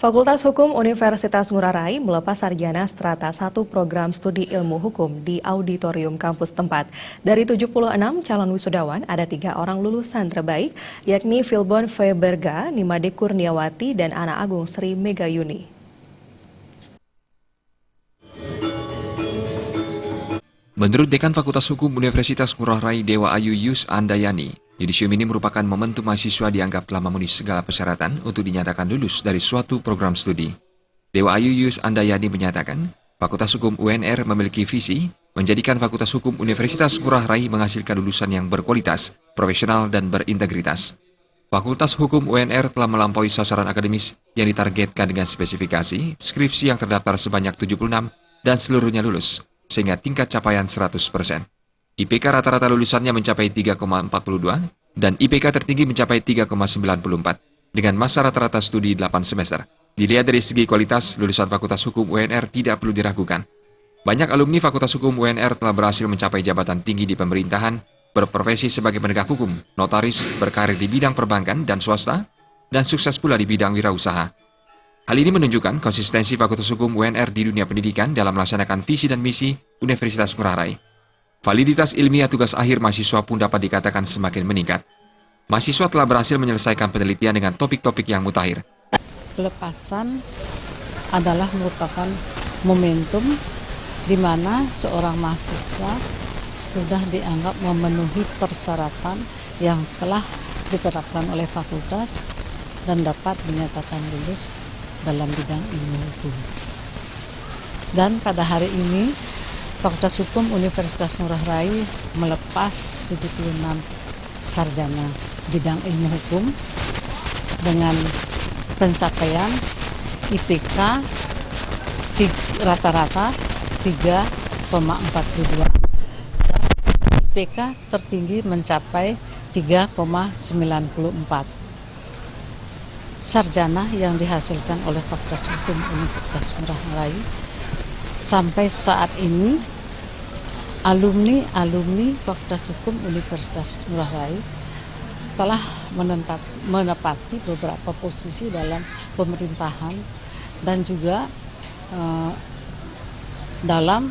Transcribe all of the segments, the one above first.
Fakultas Hukum Universitas Ngurah Rai melepas sarjana strata 1 program studi ilmu hukum di auditorium kampus tempat. Dari 76 calon wisudawan, ada 3 orang lulusan terbaik, yakni Filbon Feberga, Nimade Kurniawati, dan Ana Agung Sri Megayuni. Menurut Dekan Fakultas Hukum Universitas Ngurah Rai Dewa Ayu Yus Andayani, yudisium ini merupakan momentum mahasiswa dianggap telah memenuhi segala persyaratan untuk dinyatakan lulus dari suatu program studi. Dewa Ayu Yus Andayani menyatakan, Fakultas Hukum UNR memiliki visi menjadikan Fakultas Hukum Universitas Ngurah Rai menghasilkan lulusan yang berkualitas, profesional, dan berintegritas. Fakultas Hukum UNR telah melampaui sasaran akademis yang ditargetkan dengan spesifikasi, skripsi yang terdaftar sebanyak 76 dan seluruhnya lulus, sehingga tingkat capaian 100%. IPK rata-rata lulusannya mencapai 3,42 dan IPK tertinggi mencapai 3,94 dengan masa rata-rata studi 8 semester. Dilihat dari segi kualitas, lulusan Fakultas Hukum UNR tidak perlu diragukan. Banyak alumni Fakultas Hukum UNR telah berhasil mencapai jabatan tinggi di pemerintahan, berprofesi sebagai penegak hukum, notaris, berkarir di bidang perbankan dan swasta, dan sukses pula di bidang wirausaha. Hal ini menunjukkan konsistensi Fakultas Hukum UNR di dunia pendidikan dalam melaksanakan visi dan misi Universitas Ngurah Rai. Validitas ilmiah tugas akhir mahasiswa pun dapat dikatakan semakin meningkat. Mahasiswa telah berhasil menyelesaikan penelitian dengan topik-topik yang mutakhir. Pelepasan adalah merupakan momentum di mana seorang mahasiswa sudah dianggap memenuhi persyaratan yang telah ditetapkan oleh fakultas dan dapat dinyatakan lulus dalam bidang ilmu hukum. Dan pada hari ini, Fakultas Hukum Universitas Ngurah Rai melepas 76 sarjana bidang ilmu hukum dengan pencapaian IPK rata-rata 3,42 dan IPK tertinggi mencapai 3,94. Sarjana yang dihasilkan oleh Fakultas Hukum Universitas Ngurah Rai sampai saat ini alumni Fakultas Hukum Universitas Ngurah Rai telah menempati beberapa posisi dalam pemerintahan dan juga dalam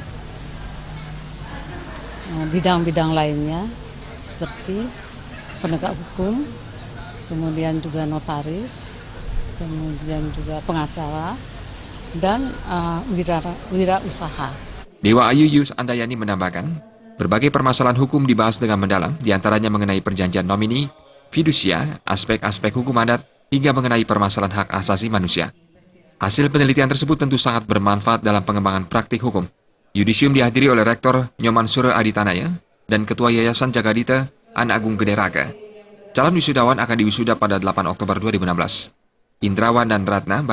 bidang-bidang lainnya seperti penegak hukum, kemudian juga notaris, kemudian juga pengacara, dan wirausaha. Dewa Ayu Yus Andayani menambahkan, berbagai permasalahan hukum dibahas dengan mendalam, diantaranya mengenai perjanjian nomini, fidusia, aspek-aspek hukum adat, hingga mengenai permasalahan hak asasi manusia. Hasil penelitian tersebut tentu sangat bermanfaat dalam pengembangan praktik hukum. Yudisium dihadiri oleh Rektor Nyoman Sure Aditanaya dan Ketua Yayasan Jagadita Ana Agung Gederaka. Calon wisudawan akan diwisuda pada 8 Oktober 2016. Indrawan dan Ratna